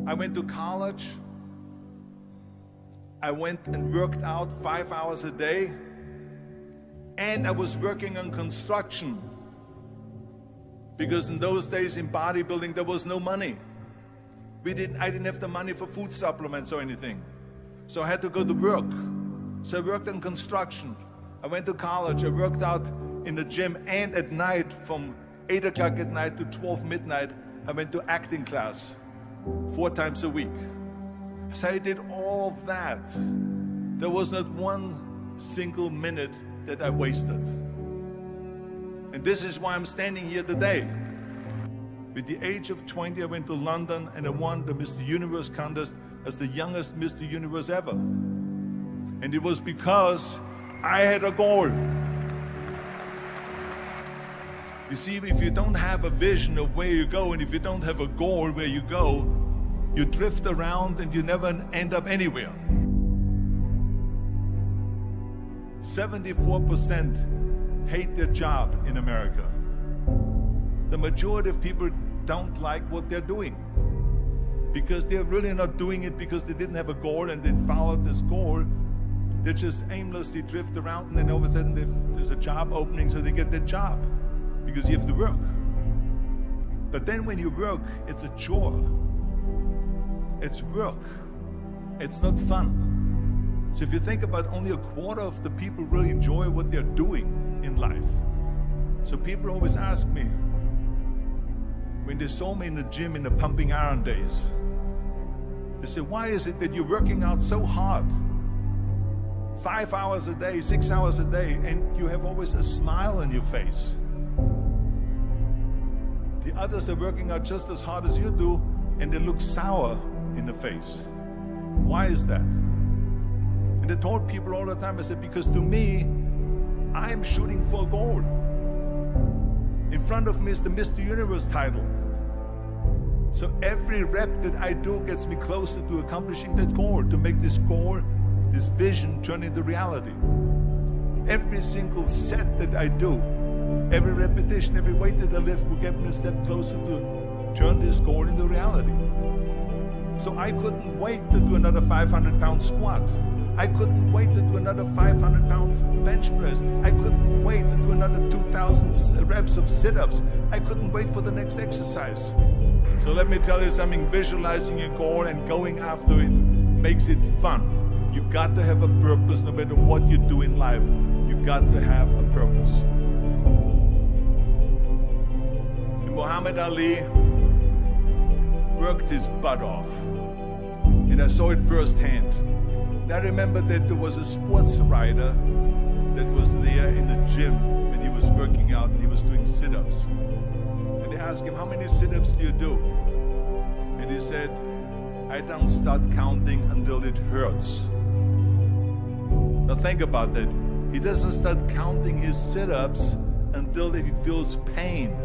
I went to college. I went and worked out 5 hours a day. And I was working on construction. Because in those days in bodybuilding, there was no money. I didn't have the money for food supplements or anything. So I had to go to work. So I worked on construction. I went to college. I worked out in the gym. And at night, from 8 o'clock at night to 12 midnight, I went to acting class 4 times a week. So I did all of that. There was not one single minute that I wasted. And this is why I'm standing here today. With the age of 20, I went to London and I won the Mr. Universe contest as the youngest Mr. Universe ever. And it was because I had a goal. You see, if you don't have a vision of where you go, and if you don't have a goal where you go, you drift around and you never end up anywhere. 74% hate their job in America. The majority of people don't like what they're doing because they're really not doing it because they didn't have a goal and they followed this goal. They just aimlessly drift around, and then all of a sudden there's a job opening, so they get their job because you have to work. But then when you work, it's a chore. It's work. It's not fun. So if you think about, only a quarter of the people really enjoy what they're doing in life. So people always ask me, when they saw me in the gym in the pumping iron days, they say, why is it that you're working out so hard? 5 hours a day, 6 hours a day, and you have always a smile on your face. The others are working out just as hard as you do, and they look sour in the face. Why is that? And I told people all the time, I said, because to me, I'm shooting for a goal. In front of me is the Mr. Universe title. So every rep that I do gets me closer to accomplishing that goal, to make this goal, this vision turn into reality. Every single set that I do, every repetition, every weight that I lift will get me a step closer to turn this goal into reality. So I couldn't wait to do another 500-pound squat. I couldn't wait to do another 500-pound bench press. I couldn't wait to do another 2,000 reps of sit-ups. I couldn't wait for the next exercise. So let me tell you something, visualizing your goal and going after it makes it fun. You got to have a purpose no matter what you do in life. You got to have a purpose. And Muhammad Ali worked his butt off. And I saw it firsthand. And I remember that there was a sports writer that was there in the gym when he was working out and he was doing sit-ups. And they asked him, how many sit-ups do you do? And he said, I don't start counting until it hurts. Now think about that. He doesn't start counting his sit-ups until he feels pain.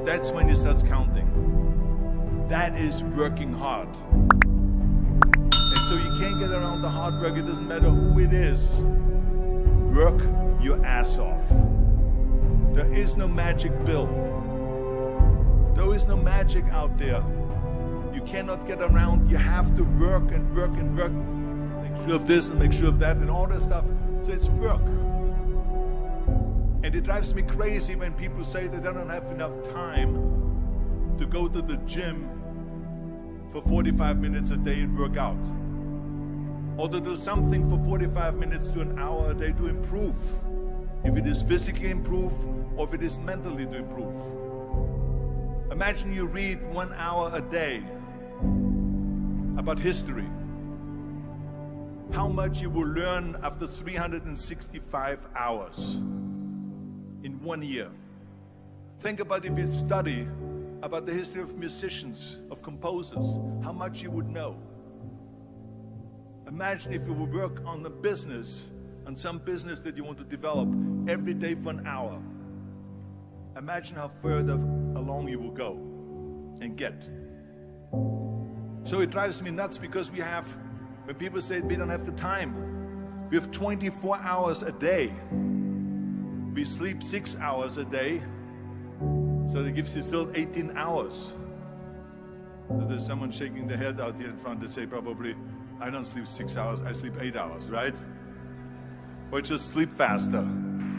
That's when he starts counting. That is working hard. And so you can't get around the hard work. It doesn't matter who it is. Work your ass off. There is no magic pill. There is no magic out there. You cannot get around. You have to work and work and work. Make sure of this and make sure of that and all that stuff. So it's work. And it drives me crazy when people say that they don't have enough time to go to the gym for 45 minutes a day and work out. Or to do something for 45 minutes to an hour a day to improve. If it is physically improve or if it is mentally to improve. Imagine you read 1 hour a day about history. How much you will learn after 365 hours in 1 year. Think about if you study about the history of musicians, of composers, how much you would know. Imagine if you would work on a business, on some business that you want to develop every day for an hour. Imagine how further along you will go and get. So it drives me nuts because we have, when people say we don't have the time, we have 24 hours a day. We sleep 6 hours a day, so that gives you still 18 hours. There's someone shaking their head out here in front. They say probably, I don't sleep 6 hours, I sleep 8 hours, right? Or just sleep faster.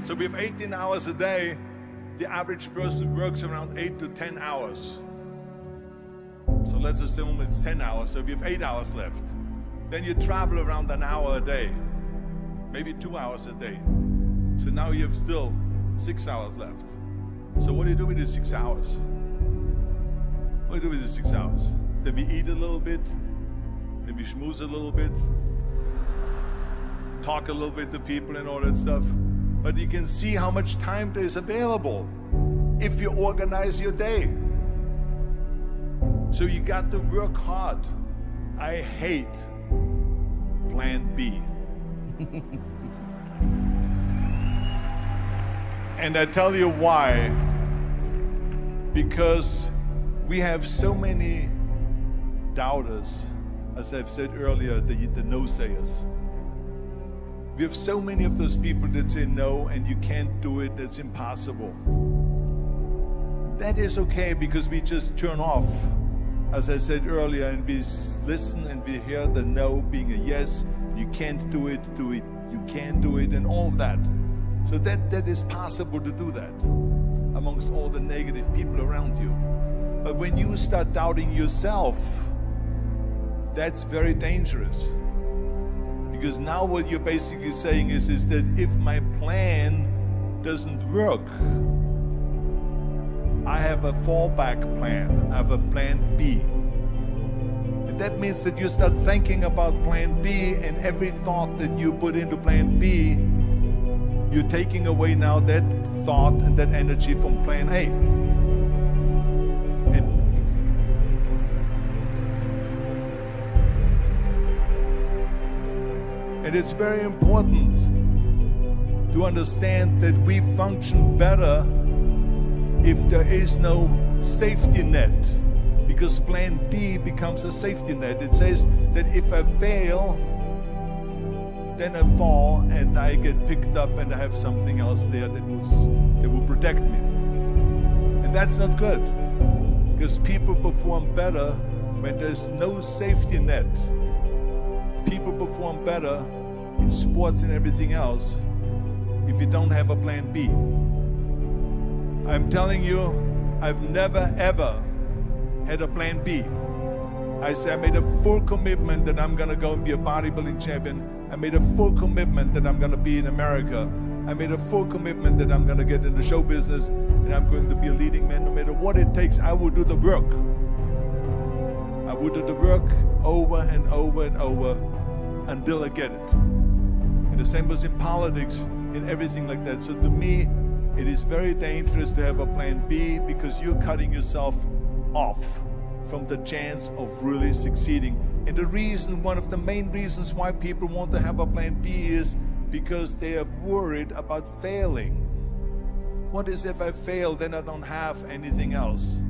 So we have 18 hours a day. The average person works around 8 to 10 hours. So let's assume it's 10 hours, so we have 8 hours left. Then you travel around an hour a day, maybe 2 hours a day. So now you have still 6 hours left. So what do you do with these 6 hours? What do you do with these 6 hours? Then we eat a little bit, then we schmooze a little bit, talk a little bit to people and all that stuff. But you can see how much time there is available if you organize your day. So you got to work hard. I hate plan B. And I tell you why. Because we have so many doubters, as I've said earlier, the no-sayers. We have so many of those people that say no and you can't do it, it's impossible. That is okay because we just turn off, as I said earlier, and we listen and we hear the no being a yes. You can't do it, you can do it, and all of that. So that is possible to do that amongst all the negative people around you. But when you start doubting yourself, that's very dangerous. Because now what you're basically saying is that if my plan doesn't work, I have a fallback plan, I have a plan B. And that means that you start thinking about plan B, and every thought that you put into plan B, you're taking away now that thought and that energy from plan A. And it's very important to understand that we function better if there is no safety net, because plan B becomes a safety net. It says that if I fail, then I fall and I get picked up and I have something else there that will protect me. And that's not good, because people perform better when there's no safety net. People perform better in sports and everything else if you don't have a plan B. I'm telling you, I've never ever had a plan B. I made a full commitment that I'm gonna go and be a bodybuilding champion. I made a full commitment that I'm gonna be in America. I made a full commitment that I'm gonna get in the show business and I'm going to be a leading man. No matter what it takes, I will do the work. I will do the work over and over and over until I get it. And the same was in politics and everything like that. So to me, it is very dangerous to have a plan B, because you're cutting yourself off from the chance of really succeeding. And the reason, one of the main reasons why people want to have a plan B is because they are worried about failing. What is if I fail, then I don't have anything else?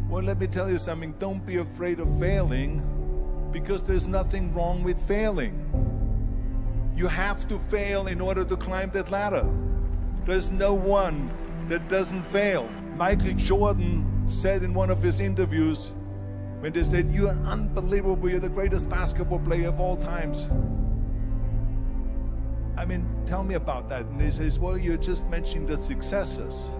Well, let me tell you something. Don't be afraid of failing, because there's nothing wrong with failing. You have to fail in order to climb that ladder. There's no one that doesn't fail. Michael Jordan said in one of his interviews, when they said, "You're unbelievable, you're the greatest basketball player of all times." I mean, tell me about that. And he says, well, you're just mentioning the successes.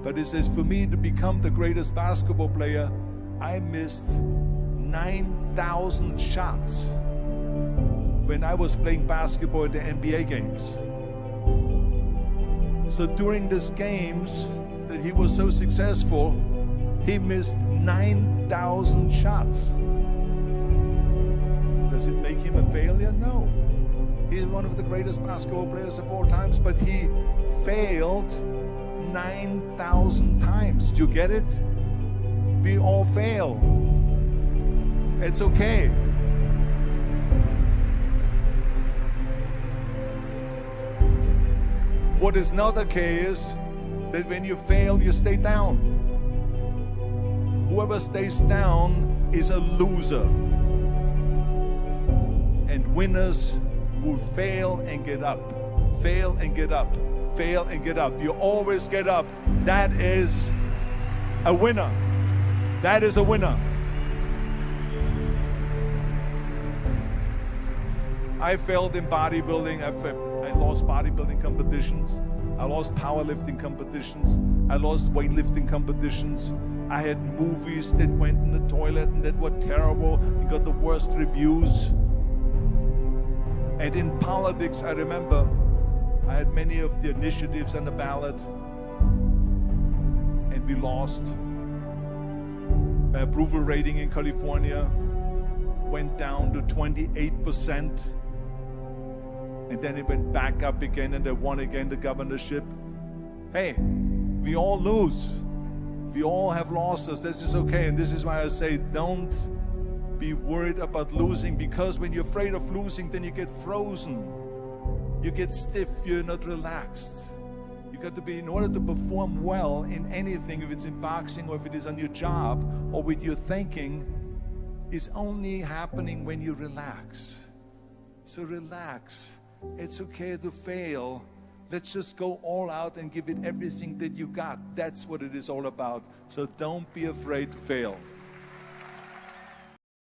But he says, for me to become the greatest basketball player, I missed 9,000 shots when I was playing basketball at the NBA games. So during these games that he was so successful, he missed 9,000 shots. Does it make him a failure? No. He's one of the greatest basketball players of all times, but he failed 9,000 times. Do you get it? We all fail. It's okay. What is not okay is that when you fail, you stay down. Whoever stays down is a loser. And winners will fail and get up. Fail and get up. Fail and get up. You always get up. That is a winner. That is a winner. I failed in bodybuilding. I lost bodybuilding competitions. I lost powerlifting competitions. I lost weightlifting competitions. I had movies that went in the toilet and that were terrible and got the worst reviews. And in politics, I remember I had many of the initiatives on the ballot, and we lost. My approval rating in California went down to 28%, and then it went back up again, and I won again the governorship. Hey, we all lose. We all have losses. This is okay, and this is why I say don't be worried about losing, because when you're afraid of losing, then you get frozen. You get stiff, you're not relaxed. You got to be, in order to perform well in anything, if it's in boxing or if it is on your job or with your thinking, is only happening when you relax. So relax. It's okay to fail. Let's just go all out and give it everything that you got. That's what it is all about. So don't be afraid to fail.